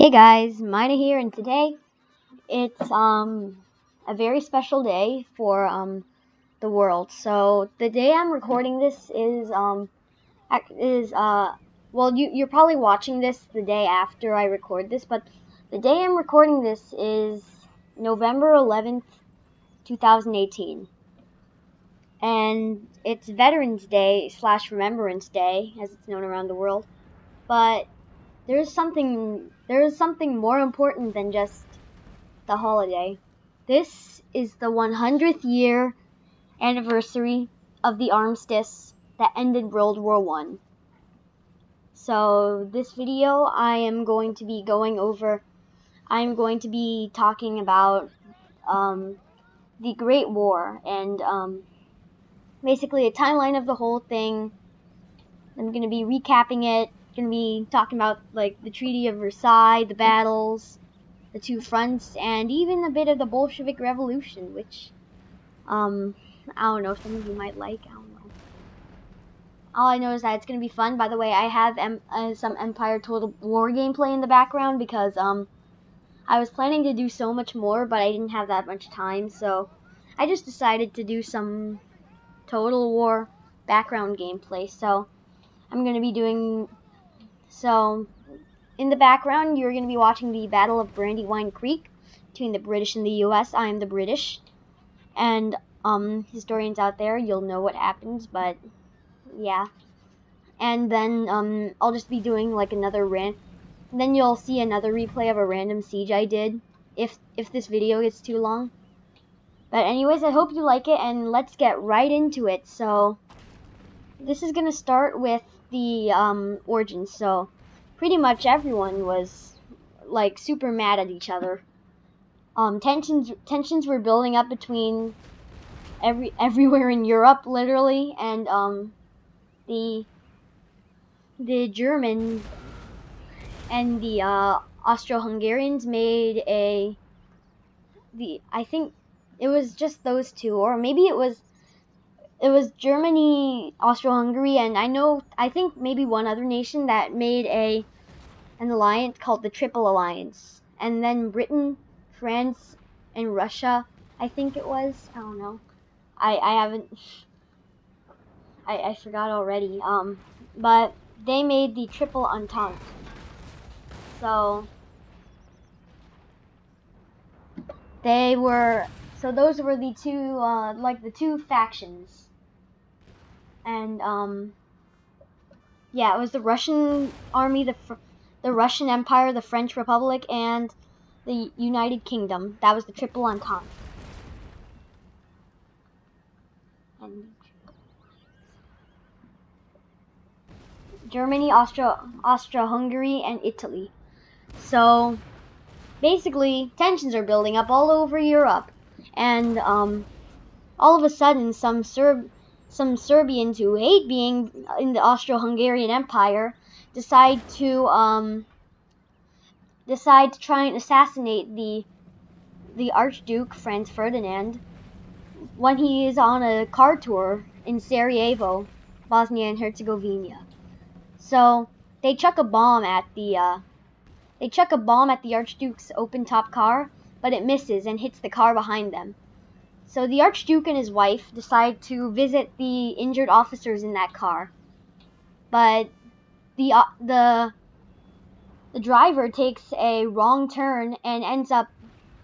Hey guys, Mina here, and today it's a very special day for the world. So the day I'm recording this is well, you're probably watching this the day after I record this, but the day I'm recording this is November 11th, 2018, and it's Veterans Day / Remembrance Day, as it's known around the world. But there is something more important than just the holiday. This is the 100th year anniversary of the armistice that ended World War I. So this video I'm going to be talking about the Great War and basically a timeline of the whole thing. I'm going to be recapping it, going to be talking about like the Treaty of Versailles, the battles, the two fronts, and even a bit of the Bolshevik Revolution, which I don't know, some of you might like. I don't know. All I know is that it's gonna be fun. By the way, I have some Empire Total War gameplay in the background because I was planning to do so much more, but I didn't have that much time, so I just decided to do some Total War background gameplay. So I'm gonna be doing so. In the background, you're gonna be watching the Battle of Brandywine Creek between the British and the U.S. I am the British. And historians out there, you'll know what happens, but yeah. And then I'll just be doing like another then you'll see another replay of a random siege I did if this video gets too long. But anyways, I hope you like it, and let's get right into it. So this is gonna start with the origins. So pretty much everyone was like super mad at each other. Tensions were building up between everywhere in Europe, literally, and the Germans and the Austro-Hungarians made I think it was just those two, or maybe it was Germany, Austro-Hungary, and I think maybe one other nation that made an alliance called the Triple Alliance, and then Britain, France, and Russia, I think it was. I don't know. I haven't. I forgot already. But they made the Triple Entente. So those were the two the two factions, and yeah, it was the Russian army, the Russian Empire, the French Republic, and the United Kingdom. That was the Triple Entente. And Germany, Austro-Hungary, and Italy. So basically, tensions are building up all over Europe, and all of a sudden, some Serbians who hate being in the Austro-Hungarian Empire decide to try and assassinate the Archduke Franz Ferdinand when he is on a car tour in Sarajevo, Bosnia and Herzegovina. So they chuck a bomb at the Archduke's open-top car, but it misses and hits the car behind them. So the Archduke and his wife decide to visit the injured officers in that car, but the driver takes a wrong turn and ends up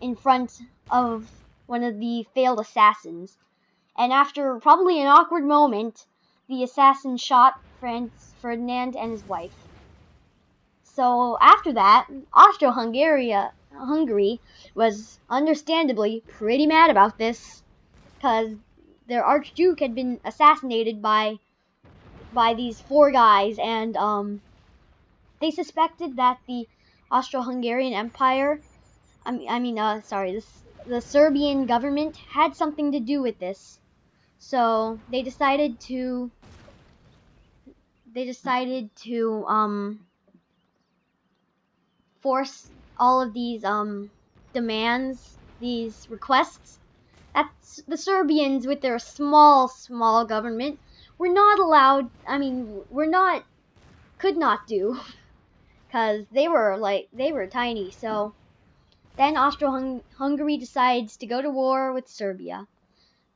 in front of one of the failed assassins. And after probably an awkward moment, the assassin shot Franz Ferdinand and his wife. So after that, Hungary was understandably pretty mad about this, because their Archduke had been assassinated by these four guys, and they suspected that the Austro-Hungarian Empire, the Serbian government had something to do with this. So they decided to force all of these demands, these requests that the Serbians, with their small government, were not allowed. Could not do. because they were tiny. So then Austro-Hungary decides to go to war with Serbia,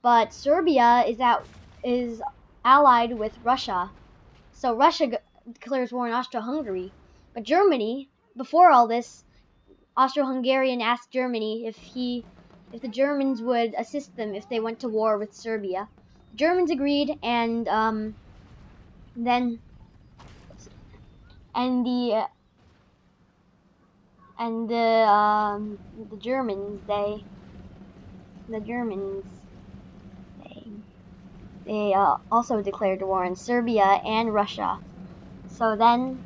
but Serbia is allied with Russia. So Russia declares war on Austro-Hungary, but Germany, before all this, Austro-Hungarian asked Germany if the Germans would assist them if they went to war with Serbia. The Germans agreed, and then and the Germans they also declared war on Serbia and Russia. So then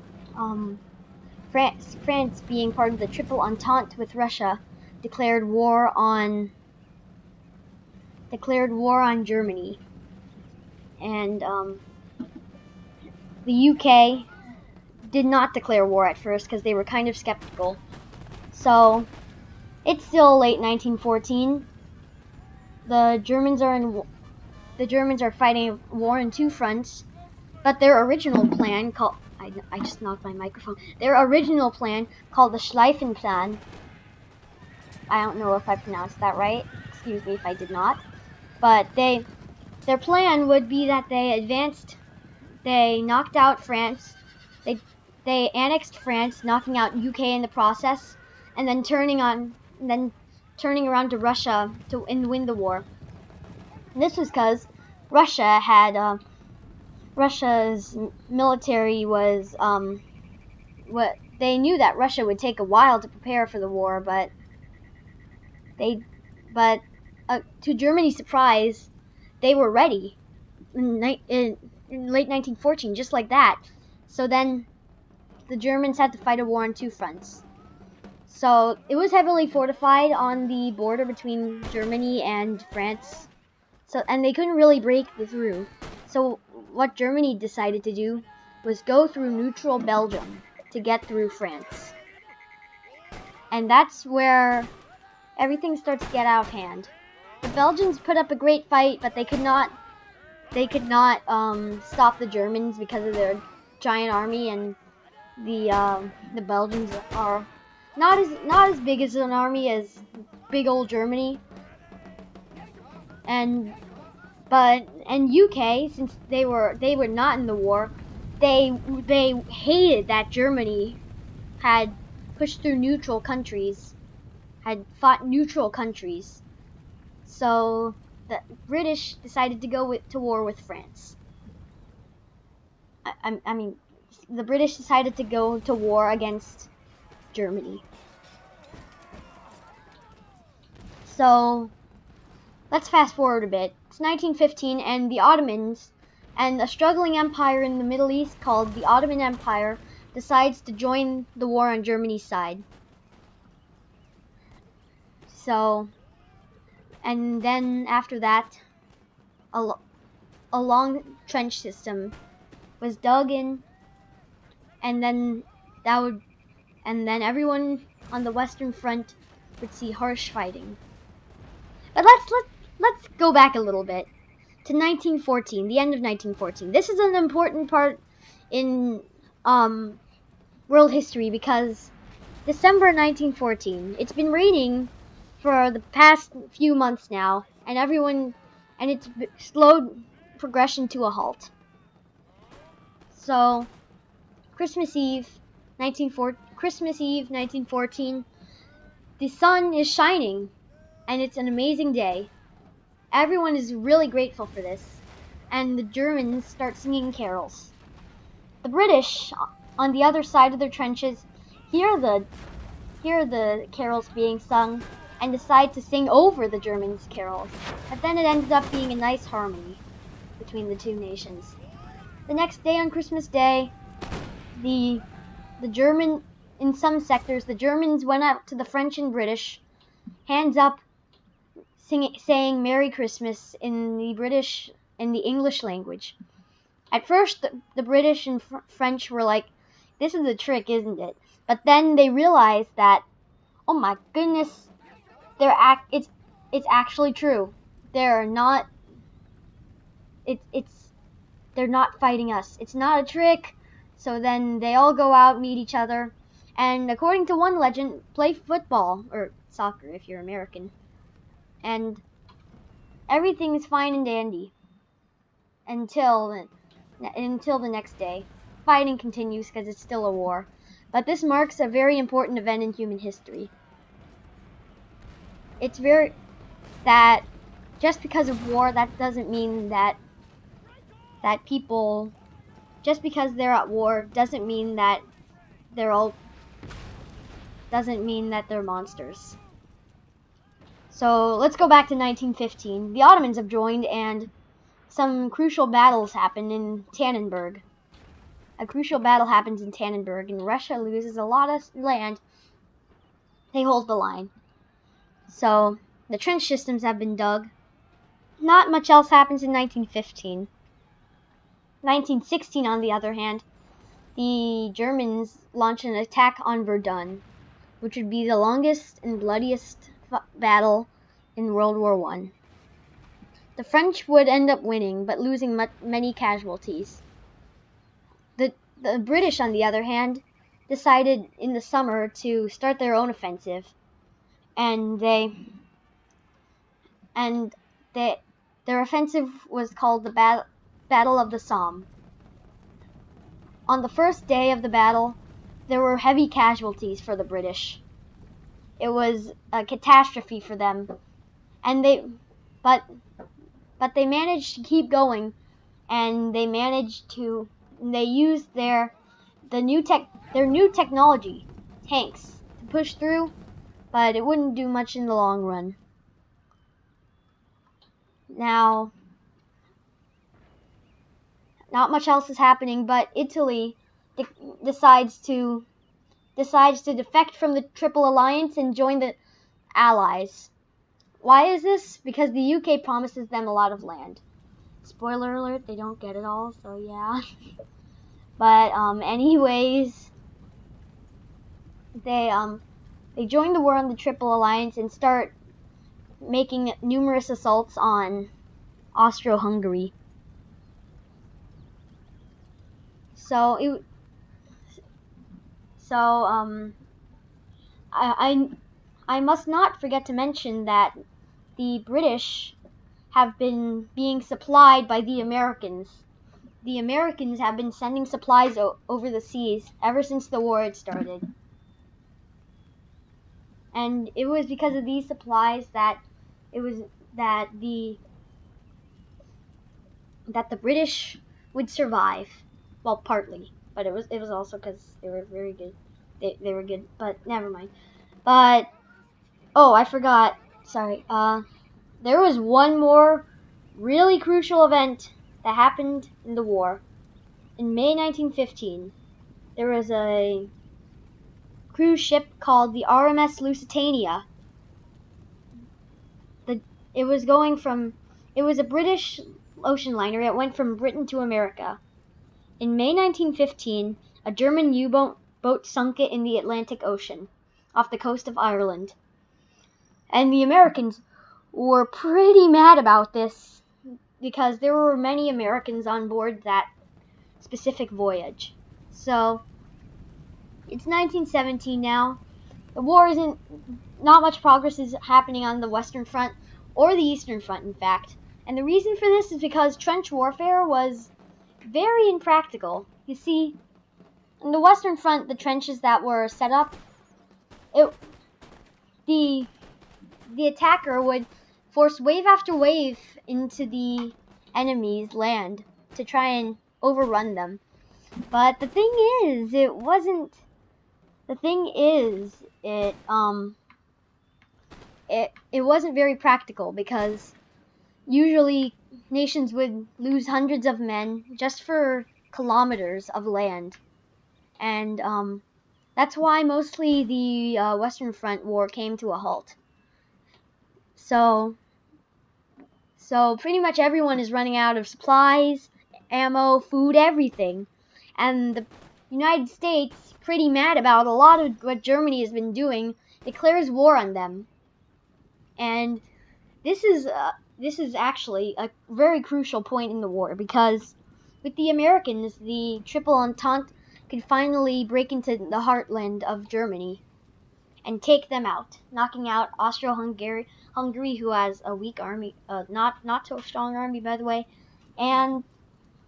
France, being part of the Triple Entente with Russia, declared war on Germany, and the UK did not declare war at first because they were kind of skeptical. So it's still late 1914. The Germans are fighting war on two fronts, but their original plan called I just knocked my microphone. Their original plan, called the Schleifenplan. I don't know if I pronounced that right. Excuse me if I did not. But their plan would be that they knocked out France. They annexed France, knocking out UK in the process, and then turning around to Russia to win the war. And this was because Russia's military was they knew that Russia would take a while to prepare for the war, but to Germany's surprise, they were ready in late 1914, just like that. So then the Germans had to fight a war on two fronts. So it was heavily fortified on the border between Germany and France. And they couldn't really break through. So what Germany decided to do was go through neutral Belgium to get through France. And that's where everything starts to get out of hand. The Belgians put up a great fight, but they could not stop the Germans because of their giant army, and the Belgians are not as big as an army as big old Germany. And UK, since they were not in the war, they hated that Germany had pushed through neutral countries, had fought neutral countries. So the British decided to go to war with France. I mean, the British decided to go to war against Germany. So let's fast forward a bit. It's 1915, and the Ottomans, and a struggling empire in the Middle East called the Ottoman Empire, decides to join the war on Germany's side. So, and then after that, a long trench system was dug in, and then everyone on the Western Front would see harsh fighting. But let's go back a little bit to 1914, the end of 1914. This is an important part in world history because December 1914. It's been raining for the past few months now, and it's slowed progression to a halt. So Christmas Eve 1914, the sun is shining, and it's an amazing day. Everyone is really grateful for this, and the Germans start singing carols. The British, on the other side of their trenches, hear the carols being sung and decide to sing over the Germans' carols. But then it ended up being a nice harmony between the two nations. The next day, on Christmas Day, in some sectors, the Germans went out to the French and British, hands up, saying Merry Christmas in the English language. At first, the British and French were like, this is a trick, isn't it? But then they realized that, oh my goodness, it's actually true. They're not fighting us. It's not a trick. So then they all go out, meet each other, and according to one legend, play football, or soccer if you're American. And everything is fine and dandy until the next day. Fighting continues because it's still a war. But this marks a very important event in human history. It's that just because of war, that doesn't mean that people, just because they're at war, doesn't mean that they're monsters. So let's go back to 1915. The Ottomans have joined, and some crucial battles happen in Tannenberg. A crucial battle happens in Tannenberg, and Russia loses a lot of land. They hold the line. So the trench systems have been dug. Not much else happens in 1915. 1916, on the other hand, the Germans launch an attack on Verdun, which would be the longest and bloodiest battle in World War I. The French would end up winning, but losing many casualties. The British, on the other hand, decided in the summer to start their own offensive, and their offensive was called the Battle of the Somme. On the first day of the battle, there were heavy casualties for the British. It was a catastrophe for them, and but they managed to keep going, and they used their new technology, tanks, to push through, but it wouldn't do much in the long run. Now, not much else is happening, but Italy decides to defect from the Triple Alliance and join the Allies. Why is this? Because the UK promises them a lot of land. Spoiler alert, they don't get it all, so yeah. But anyways, they join the war on the Triple Alliance and start making numerous assaults on Austro-Hungary. I must not forget to mention that the British have been being supplied by the Americans. The Americans have been sending supplies over the seas ever since the war had started. And it was because of these supplies that the British would survive. Well, partly, but it was also because they were very good. They were good, but never mind. But oh, I forgot. Sorry. There was one more really crucial event that happened in the war. In May 1915, there was a cruise ship called the RMS Lusitania. It was a British ocean liner. It went from Britain to America. In May 1915, a German U-boat sunk it in the Atlantic Ocean, off the coast of Ireland. And the Americans were pretty mad about this, because there were many Americans on board that specific voyage. So, it's 1917 now. The war not much progress is happening on the Western Front, or the Eastern Front, in fact. And the reason for this is because trench warfare was very impractical. You see, on the Western Front, the trenches that were set up, the attacker would force wave after wave into the enemy's land to try and overrun them. But the thing is, it wasn't very practical, because usually nations would lose hundreds of men just for kilometers of land. And that's why mostly the Western Front war came to a halt. So pretty much everyone is running out of supplies, ammo, food, everything. And the United States, pretty mad about a lot of what Germany has been doing, declares war on them. And this is actually a very crucial point in the war, because with the Americans, the Triple Entente could finally break into the heartland of Germany and take them out, knocking out Austro-Hungary, who has a weak army, not so strong army, by the way, and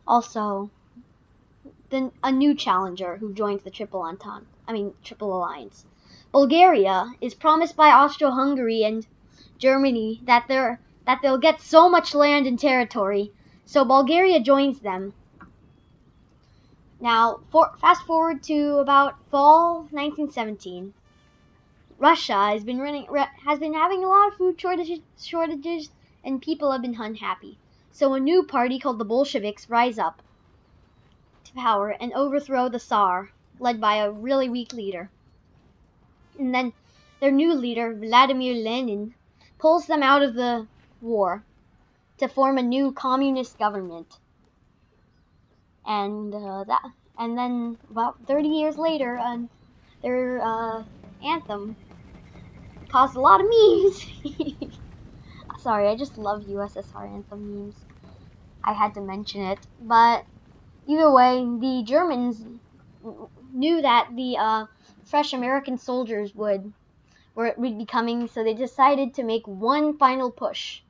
also a new challenger who joins the Triple Alliance. Bulgaria is promised by Austro-Hungary and Germany that they'll get so much land and territory, so Bulgaria joins them. Now, fast forward to about fall 1917. Russia has been having a lot of food shortages, and people have been unhappy. So a new party called the Bolsheviks rise up to power and overthrow the Tsar, led by a really weak leader. And then their new leader, Vladimir Lenin, pulls them out of the war to form a new communist government. And then about 30 years later, their anthem caused a lot of memes. Sorry, I just love USSR anthem memes. I had to mention it. But either way, the Germans knew that the fresh American soldiers would be coming, so they decided to make one final push.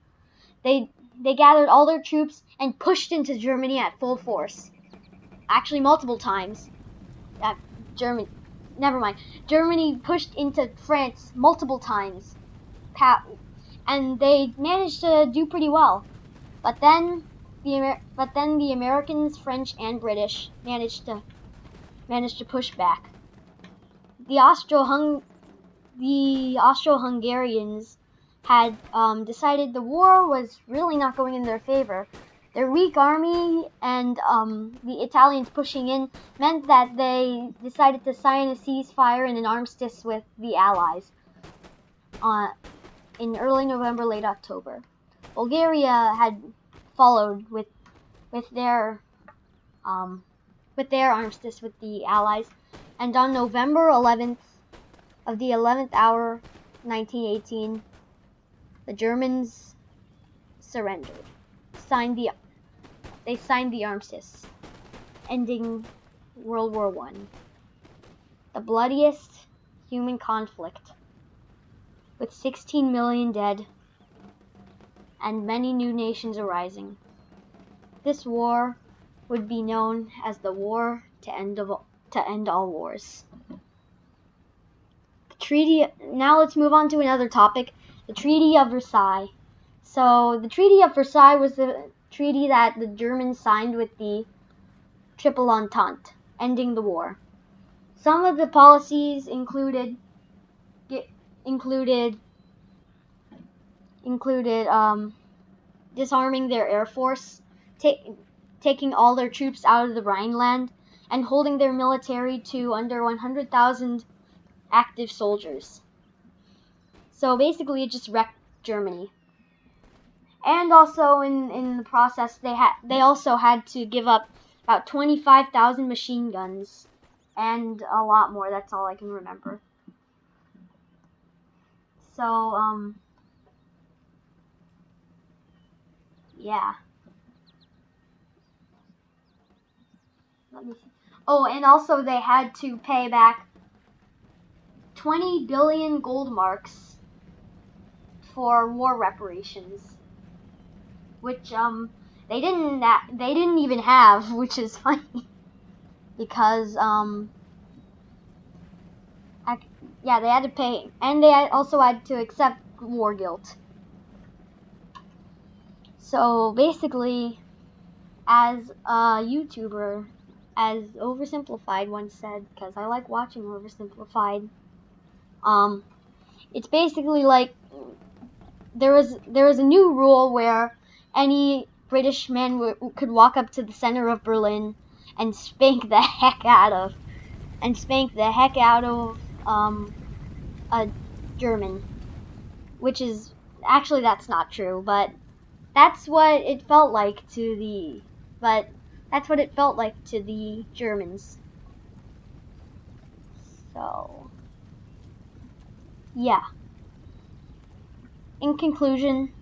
They gathered all their troops and pushed into Germany at full force. Actually, multiple times. Germany pushed into France multiple times, and they managed to do pretty well. But then the Americans, French, and British managed to push back. The Austro-Hungarians had decided the war was really not going in their favor. Their weak army and the Italians pushing in meant that they decided to sign a ceasefire and an armistice with the Allies in early November, late October. Bulgaria had followed with their armistice with the Allies, and on November 11th of the 11th hour, 1918, the Germans surrendered. They signed the armistice, ending World War I, the bloodiest human conflict, with 16 million dead and many new nations arising. This war would be known as the war to end all wars. Now let's move on to another topic, the Treaty of Versailles. So the Treaty of Versailles was the treaty that the Germans signed with the Triple Entente, ending the war. Some of the policies included disarming their air force, taking all their troops out of the Rhineland, and holding their military to under 100,000 active soldiers. So basically it just wrecked Germany. And also in the process they also had to give up about 25,000 machine guns and a lot more. That's all I can remember. So yeah. Let me see. Oh, and also they had to pay back 20 billion gold marks for war reparations, which they didn't even have, which is funny because they had to pay, and they also had to accept war guilt. So basically, as a YouTuber, as Oversimplified once said, because I like watching Oversimplified, it's basically like there was a new rule where any British man could walk up to the center of Berlin and spank the heck out of a German, which is actually that's not true, but that's what it felt like to the Germans. So yeah. In conclusion,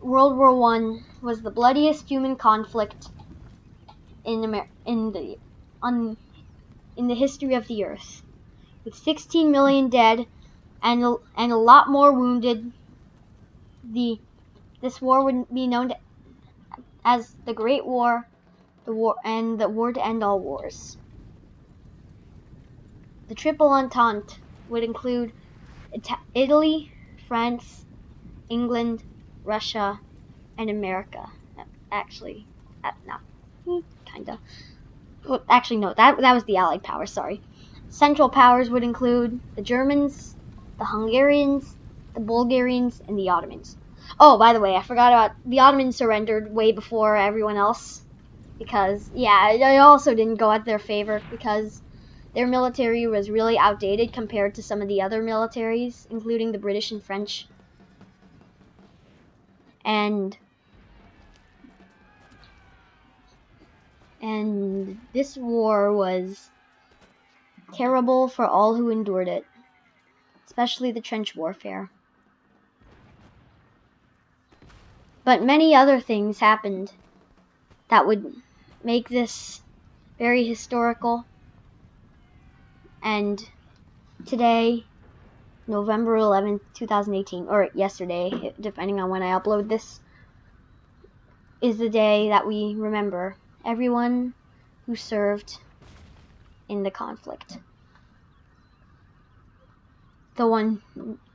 World War I was the bloodiest human conflict in in the history of the Earth, with 16 million dead and a lot more wounded. This war would be known as the Great War, the war to end all wars. The Triple Entente would include Italy, France, England, Russia, and America. Actually, no, kinda. Well, actually, no, that was the Allied powers. Sorry. Central powers would include the Germans, the Hungarians, the Bulgarians, and the Ottomans. Oh, by the way, I forgot about the Ottomans surrendered way before everyone else because, yeah, it also didn't go at their favor because their military was really outdated compared to some of the other militaries, including the British and French. And this war was terrible for all who endured it, especially the trench warfare. But many other things happened that would make this very historical. And today, November 11th, 2018, or yesterday, depending on when I upload this, is the day that we remember everyone who served in the conflict.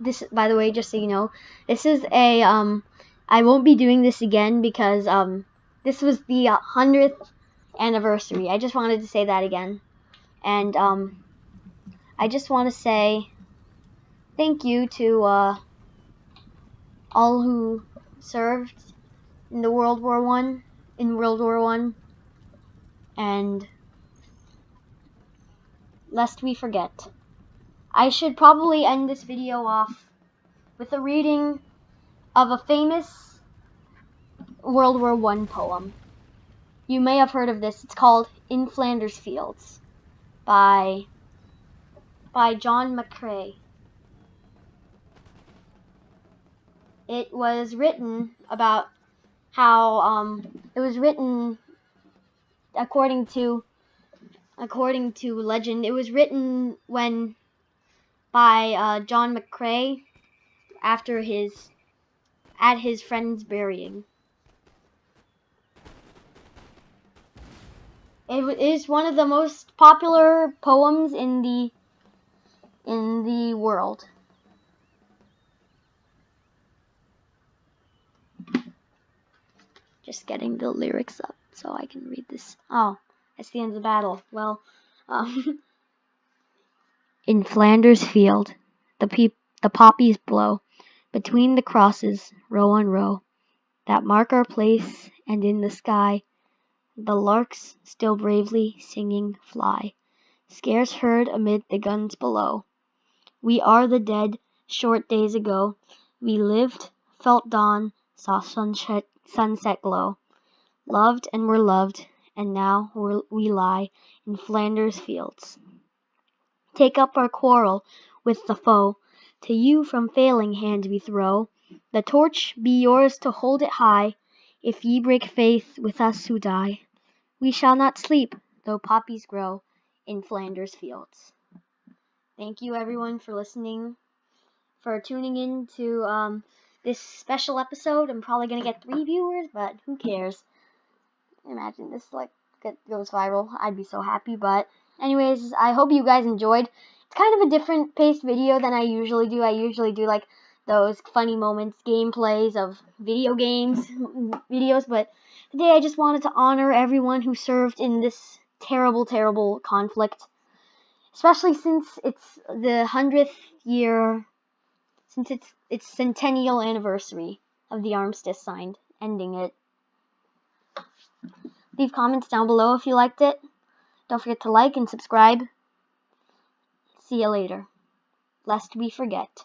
This, by the way, just so you know, this is a, I won't be doing this again because, this was the 100th anniversary. I just wanted to say that again. And, I just want to say thank you to, all who served in the World War I, and lest we forget. I should probably end this video off with a reading of a famous World War I poem. You may have heard of this. It's called In Flanders Fields by John McCrae. It was written about how it was written according to legend. It was written by John McCrae at his friend's burying. It is one of the most popular poems in the world. Just getting the lyrics up so I can read this. Oh, that's the end of the battle. Well, in Flanders field, the poppies blow between the crosses, row on row, that mark our place, and in the sky, the larks still bravely singing fly, scarce heard amid the guns below. We are the dead, short days ago. We lived, felt dawn, saw sunset glow, loved and were loved, and now we lie in Flanders fields. Take up our quarrel with the foe, to you from failing hand we throw. The torch be yours to hold it high, if ye break faith with us who die. We shall not sleep, though poppies grow in Flanders fields. Thank you everyone for listening, for tuning in to this special episode. I'm probably gonna get 3 viewers, but who cares? Imagine this goes viral. I'd be so happy. But anyways, I hope you guys enjoyed. It's kind of a different paced video than I usually do. I usually do like those funny moments, gameplays of video games videos, but today I just wanted to honor everyone who served in this terrible, terrible conflict, especially since it's the 100th year, since its centennial anniversary of the armistice signed, ending it. Leave comments down below if you liked it. Don't forget to like and subscribe. See you later, lest we forget.